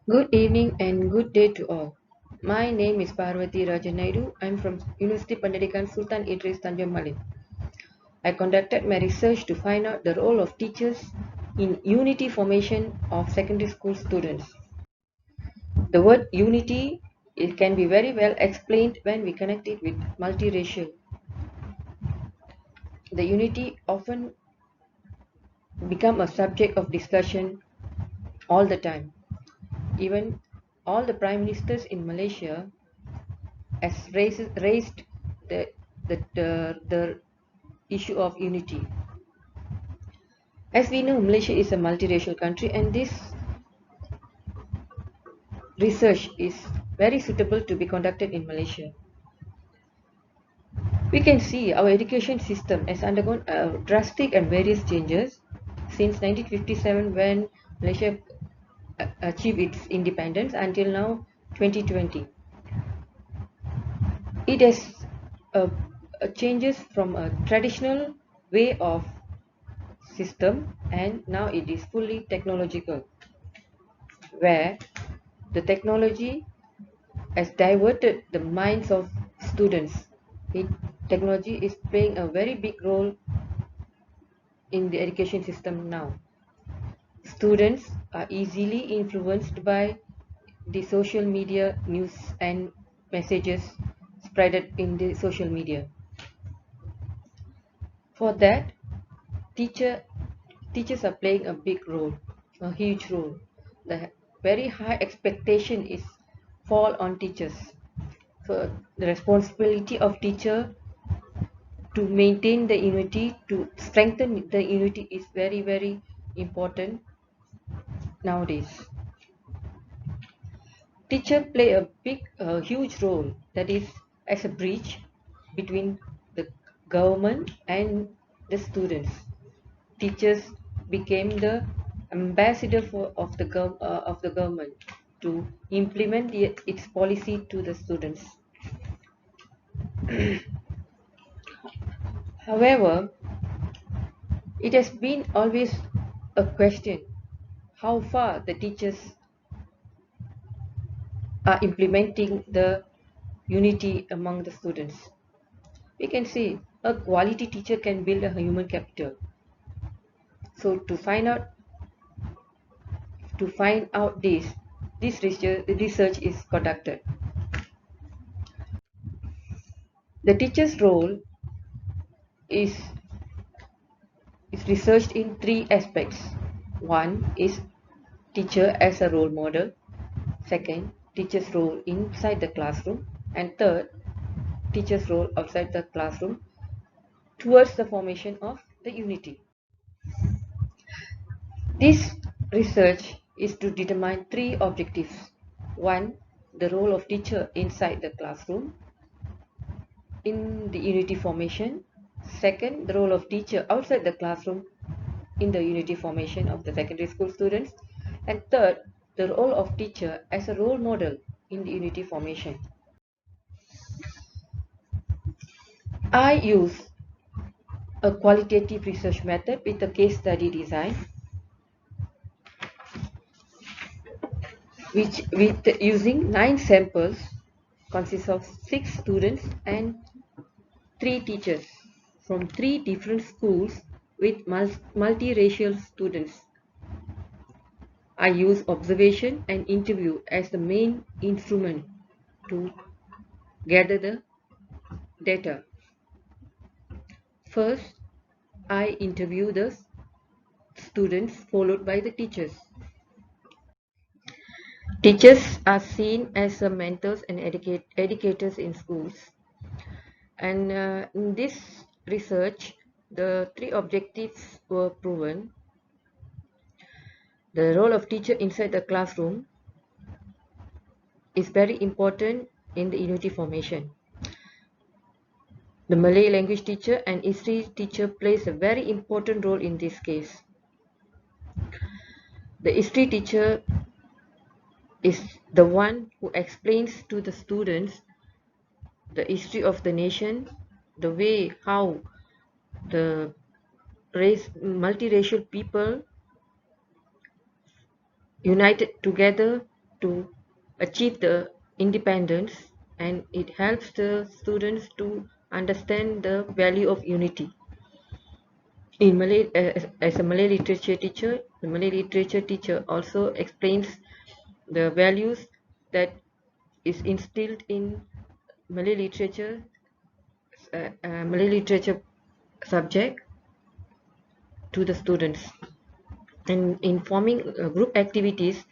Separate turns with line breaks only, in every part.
Good evening and good day to all. My name is Parvati Rajanaidu. I'm from University Pendidikan Sultan Idris Tanjung Malin. I conducted my research to find out the role of teachers in unity formation of secondary school students. The word unity it can be very well explained when we connect it with multiracial. The unity often become a subject of discussion all the time. Even all the prime ministers in Malaysia has raised the issue of unity. As we know, Malaysia is a multiracial country, and this research is very suitable to be conducted in Malaysia. We can see our education system has undergone drastic and various changes since 1957 when Malaysia achieved its independence until now 2020. It has uh, changes from a traditional way of system and now it is fully technological where the technology has diverted the minds of students. It, technology is playing a very big role in the education system now. Students are easily influenced by the social media news and messages spreaded in the social media. For that, teacher teachers are playing a big role, a huge role. The very high expectation is fall on teachers. So the responsibility of teacher to maintain the unity, to strengthen the unity is very important nowadays. Teacher play a huge role that is as a bridge between the government and the students. Teachers became the ambassador of the government to implement its policy to the students. However, it has been always a question how far the teachers are implementing the unity among the students. We can see a quality teacher can build a human capital. So to find out this research is conducted. The teacher's role is is researched in three aspects. One is teacher as a role model. Second, teacher's role inside the classroom. And third, teacher's role outside the classroom towards the formation of the unity. This research is to determine three objectives. One, the role of teacher inside the classroom in the unity formation. Second, the role of teacher outside the classroom in the unity formation of the secondary school students. And third, the role of teacher as a role model in the unity formation. I use a qualitative research method with a case study design, which with using 9 samples consists of 6 students and 3 teachers from 3 different schools with multiracial students. I use observation and interview as the main instrument to gather the data. First, I interview the students followed by the teachers. Teachers are seen as the mentors and educators in schools. And in this research, the three objectives were proven. The role of teacher inside the classroom is very important in the unity formation. The Malay language teacher and history teacher plays a very important role in this case. The history teacher is the one who explains to the students the history of the nation, the way how the multiracial people united together to achieve the independence, and it helps the students to understand the value of unity. In Malay, as a Malay literature teacher, the Malay literature teacher also explains the values that is instilled in Malay literature, Malay literature subject to the students. And in forming group activities,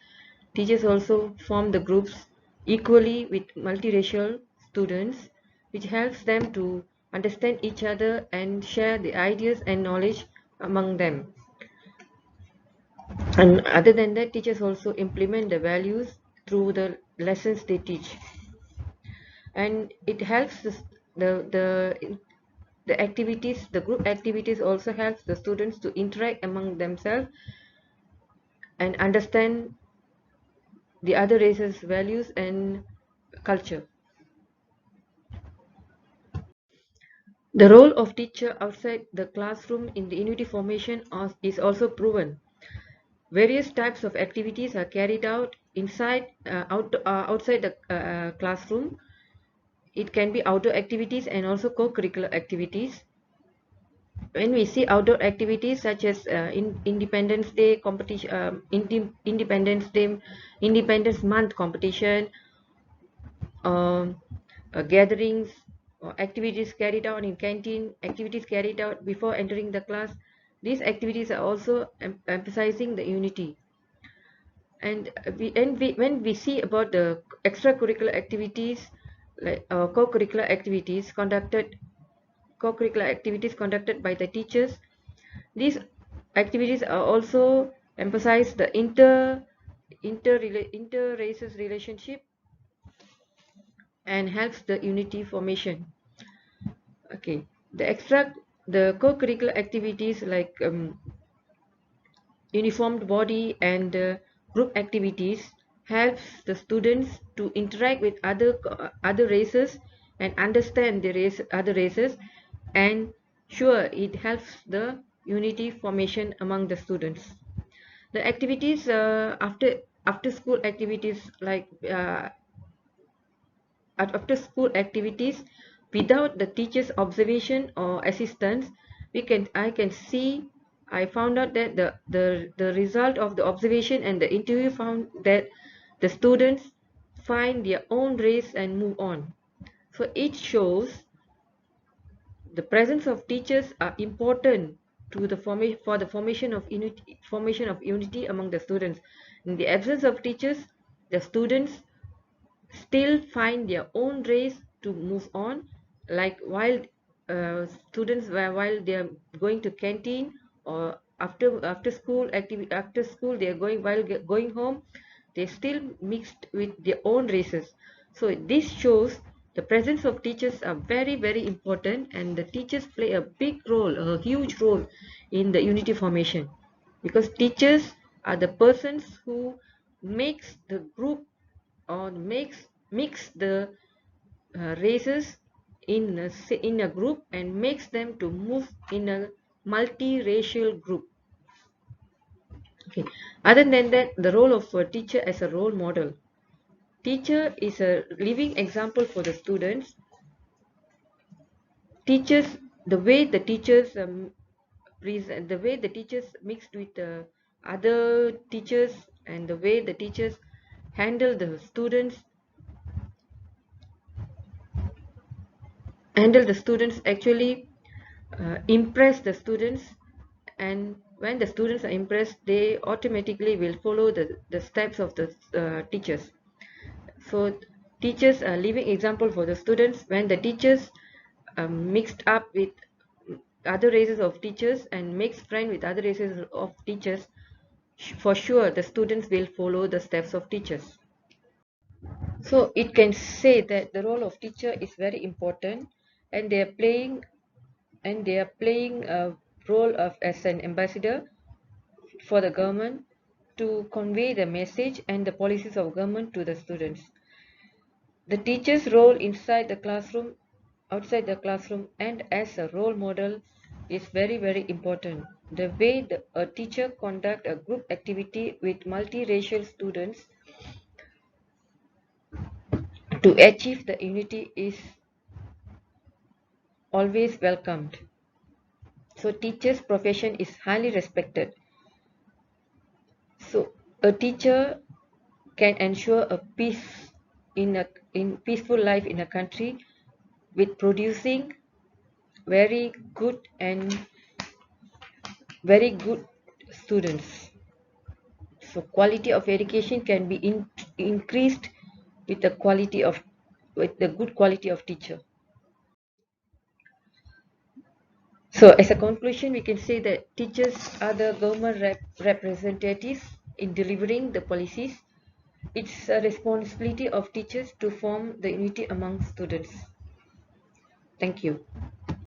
teachers also form the groups equally with multiracial students, which helps them to understand each other and share the ideas and knowledge among them. And other than that, teachers also implement the values through the lessons they teach. And it helps the activities, the group activities also helps the students to interact among themselves and understand the other races' values and culture. The role of teacher outside the classroom in the unity formation is also proven. Various types of activities are carried out outside the classroom. It can be outdoor activities and also co-curricular activities. When we see outdoor activities such as Independence Day competition, Independence Month competition, um, gatherings or activities carried out in canteen, activities carried out before entering the class. These activities are also emphasizing the unity. And when we see about the extracurricular activities, like co-curricular activities conducted by the teachers, these activities are also emphasize the inter races relationship and helps the unity formation. Okay, the co-curricular activities like uniformed body and group activities helps the students to interact with other races and understand the other races, and sure it helps the unity formation among the students. The activities after school activities like after school activities without the teacher's observation or assistance, I found out that the result of the observation and the interview found that the students find their own race and move on. So it shows the presence of teachers are important to the formation of unity among the students. In the absence of teachers, the students still find their own race to move on, like while while they are going to canteen or after school they are going, while going home they still mixed with their own races. So this shows the presence of teachers are very important, and the teachers play a big role, a huge role in the unity formation, because teachers are the persons who makes the group or mix the races in a group and makes them to move in a multiracial group. Okay. Other than that, the role of a teacher as a role model. Teacher is a living example for the students. Teachers, the way the teachers present, the way the teachers mixed with other teachers, and the way the teachers handle the students actually impress the students, and when the students are impressed they automatically will follow the steps of the teachers. So teachers are living example for the students. When the teachers mixed up with other races of teachers and makes friend with other races of teachers, for sure the students will follow the steps of teachers. So it can say that the role of teacher is very important, and they are playing a role of as an ambassador for the government to convey the message and the policies of government to the students. The teacher's role inside the classroom, outside the classroom, and as a role model is very important. The way a teacher conduct a group activity with multiracial students to achieve the unity is always welcomed. So teacher's profession is highly respected. So a teacher can ensure a peace in peaceful life in a country with producing very good and very good students. So quality of education can be increased with the quality of with the good quality of teacher. So as a conclusion, we can say that teachers are the government representatives in delivering the policies. It's a responsibility of teachers to form the unity among students. Thank you.